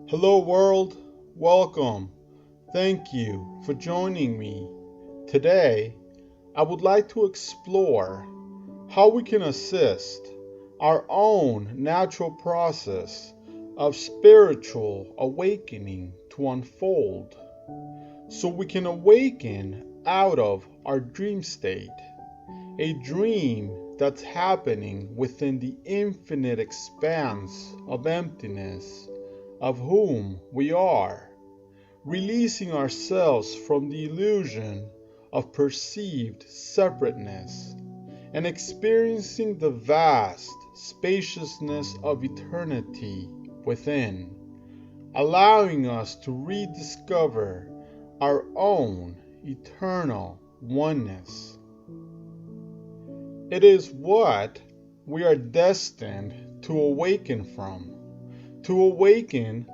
Hello world, welcome. Thank you for joining me. Today, I would like to explore how we can assist our own natural process of spiritual awakening to unfold so we can awaken out of our dream state, a dream that's happening within the infinite expanse of emptiness of whom we are, releasing ourselves from the illusion of perceived separateness and experiencing the vast spaciousness of eternity within, allowing us to rediscover our own eternal oneness. It is what we are destined to awaken from, to awaken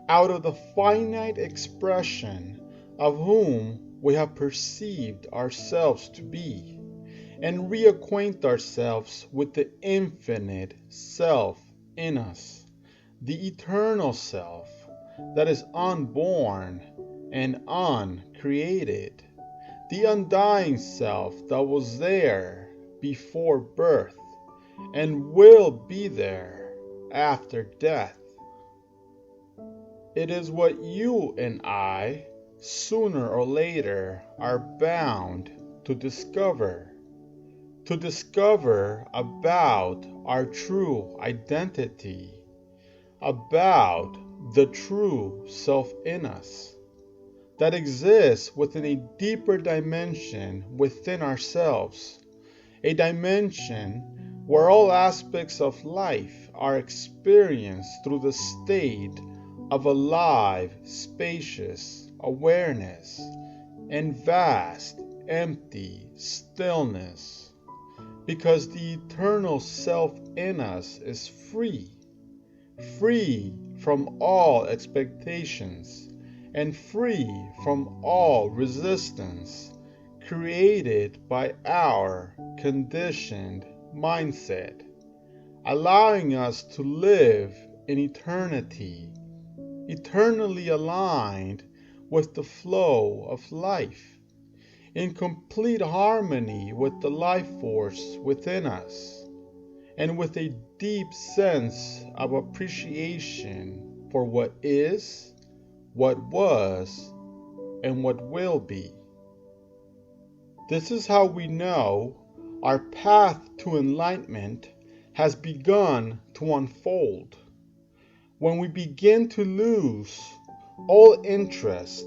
out of the finite expression of whom we have perceived ourselves to be, and reacquaint ourselves with the infinite self in us, the eternal self that is unborn and uncreated, the undying self that was there before birth and will be there after death. It is what you and I, sooner or later, are bound to discover about our true identity, about the true self in us that exists within a deeper dimension within ourselves, a dimension where all aspects of life are experienced through the state of alive, spacious awareness and vast, empty stillness, because the eternal self in us is free from all expectations and free from all resistance created by our conditioned mindset, allowing us to live in eternity, eternally aligned with the flow of life, in complete harmony with the life force within us, and with a deep sense of appreciation for what is, what was, and what will be. This is how we know our path to enlightenment has begun to unfold. When we begin to lose all interest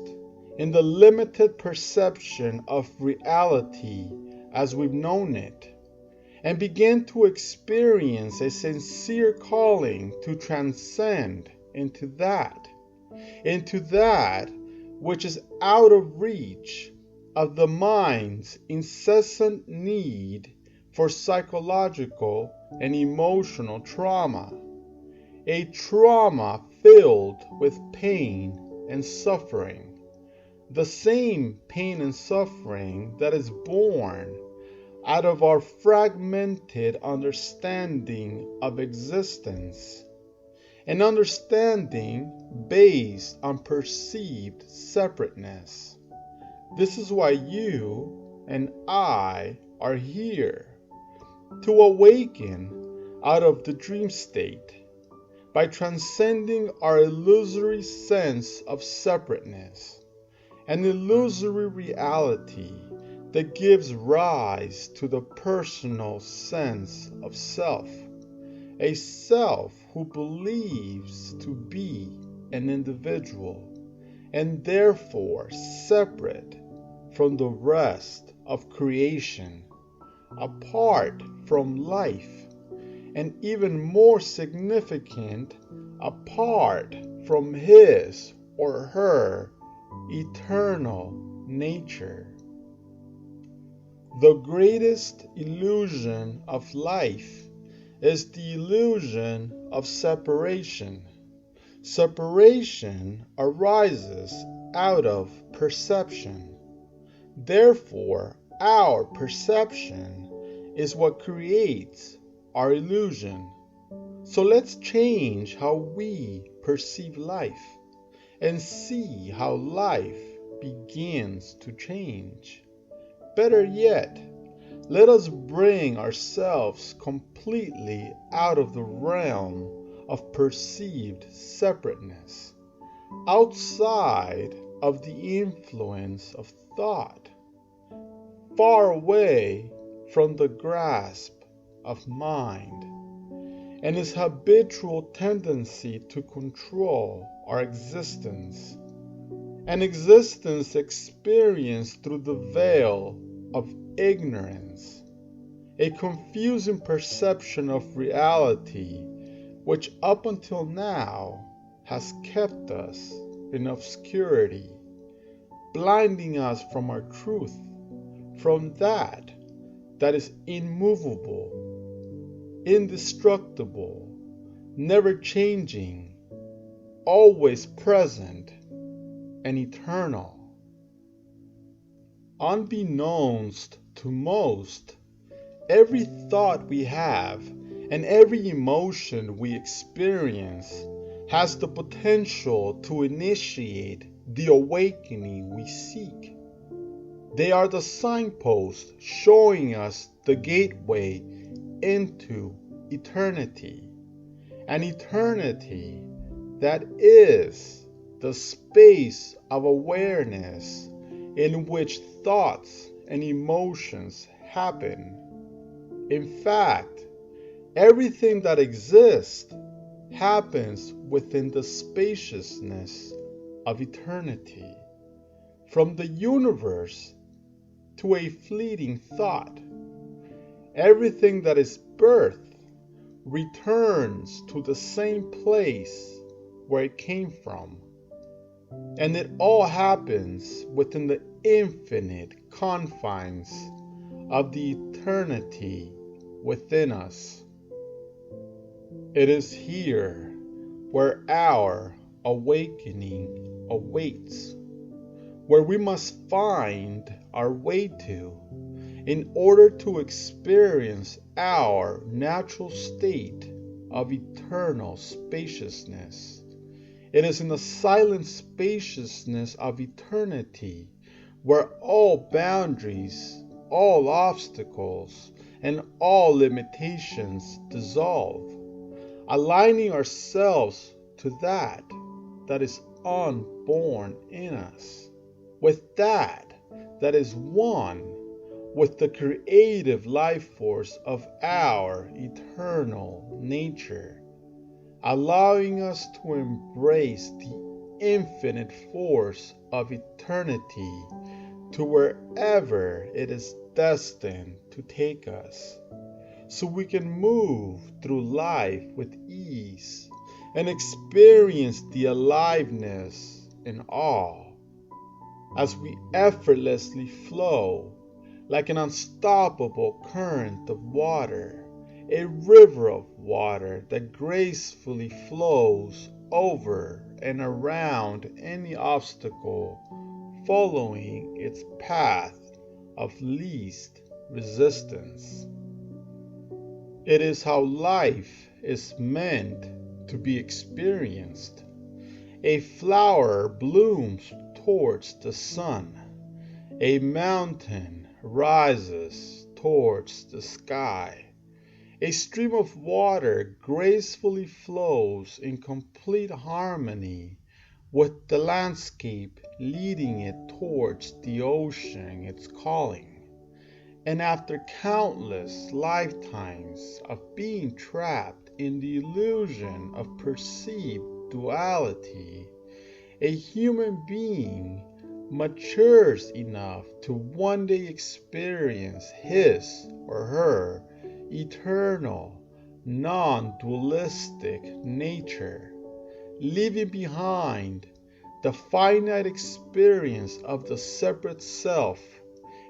in the limited perception of reality as we've known it, and begin to experience a sincere calling to transcend into that which is out of reach of the mind's incessant need for psychological and emotional trauma, a trauma filled with pain and suffering, the same pain and suffering that is born out of our fragmented understanding of existence, an understanding based on perceived separateness. This is why you and I are here, to awaken out of the dream state by transcending our illusory sense of separateness, an illusory reality that gives rise to the personal sense of self, a self who believes to be an individual and therefore separate from the rest of creation, apart from life, and even more significant, apart from his or her eternal nature. The greatest illusion of life is the illusion of separation. Separation arises out of perception. Therefore, our perception is what creates our illusion. So let's change how we perceive life and see how life begins to change. Better yet, let us bring ourselves completely out of the realm of perceived separateness, outside of the influence of thought, far away from the grasp of mind and its habitual tendency to control our existence, an existence experienced through the veil of ignorance, a confusing perception of reality which up until now has kept us in obscurity, blinding us from our truth, from that is immovable, indestructible, never changing, always present, and eternal. Unbeknownst to most, every thought we have and every emotion we experience has the potential to initiate the awakening we seek. They are the signposts showing us the gateway into eternity, an eternity that is the space of awareness in which thoughts and emotions happen. In fact, everything that exists happens within the spaciousness of eternity, from the universe to a fleeting thought. Everything that is birthed returns to the same place where it came from, and it all happens within the infinite confines of the eternity within us. It is here where our awakening awaits, where we must find our way to in order to experience our natural state of eternal spaciousness. It is in the silent spaciousness of eternity where all boundaries, all obstacles, and all limitations dissolve, aligning ourselves to that is unborn in us, with that is one with the creative life force of our eternal nature, allowing us to embrace the infinite force of eternity to wherever it is destined to take us, so we can move through life with ease and experience the aliveness and awe as we effortlessly flow like an unstoppable current of water, a river of water that gracefully flows over and around any obstacle, following its path of least resistance. It is how life is meant to be experienced. A flower blooms towards the sun. A mountain rises towards the sky. A stream of water gracefully flows in complete harmony with the landscape, leading it towards the ocean it's calling. And after countless lifetimes of being trapped in the illusion of perceived duality, a human being matures enough to one day experience his or her eternal, non-dualistic nature, leaving behind the finite experience of the separate self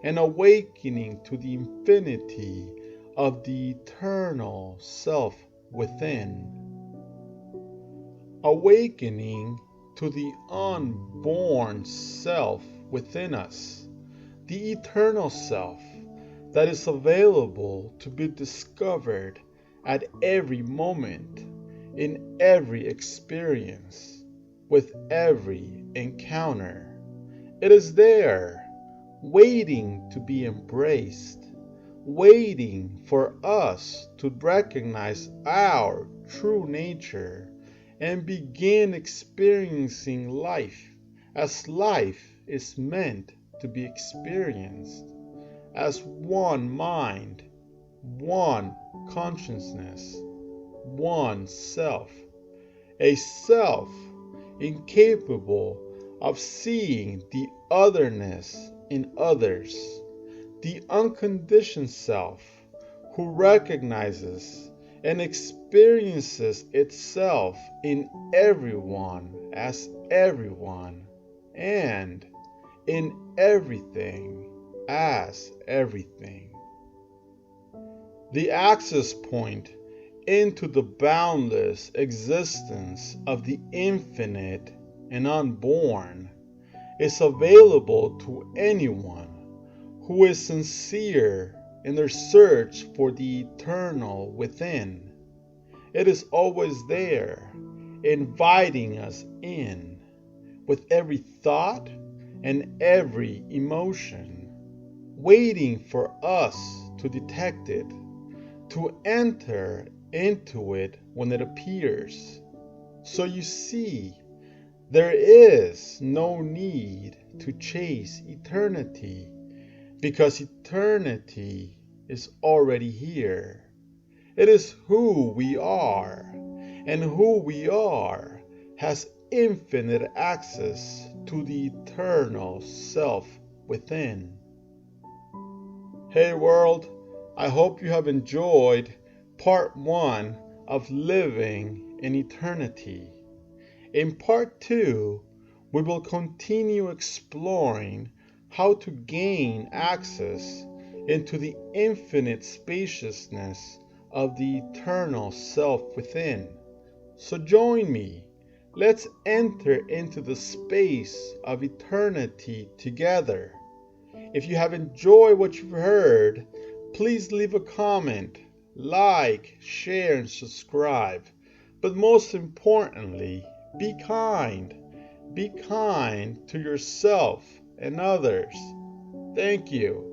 and awakening to the infinity of the eternal self within. Awakening to the unborn self within us, the eternal self that is available to be discovered at every moment, in every experience, with every encounter. It is there, waiting to be embraced, waiting for us to recognize our true nature and begin experiencing life as life is meant to be experienced, as one mind, one consciousness, one self, a self incapable of seeing the otherness in others, the unconditioned self who recognizes and experiences itself in everyone as everyone, and in everything as everything. The access point into the boundless existence of the infinite and unborn is available to anyone who is sincere in their search for the eternal within. It is always there, inviting us in, with every thought and every emotion, waiting for us to detect it, to enter into it when it appears. So you see, there is no need to chase eternity, because eternity is already here. It is who we are, and who we are has infinite access to the eternal self within. Hey world, I hope you have enjoyed part 1 of Living in Eternity. In part 2, we will continue exploring how to gain access into the infinite spaciousness of the eternal self within. So join me. Let's enter into the space of eternity together. If you have enjoyed what you've heard, please leave a comment, like, share, and subscribe. But most importantly, be kind. Be kind to yourself and others. Thank you.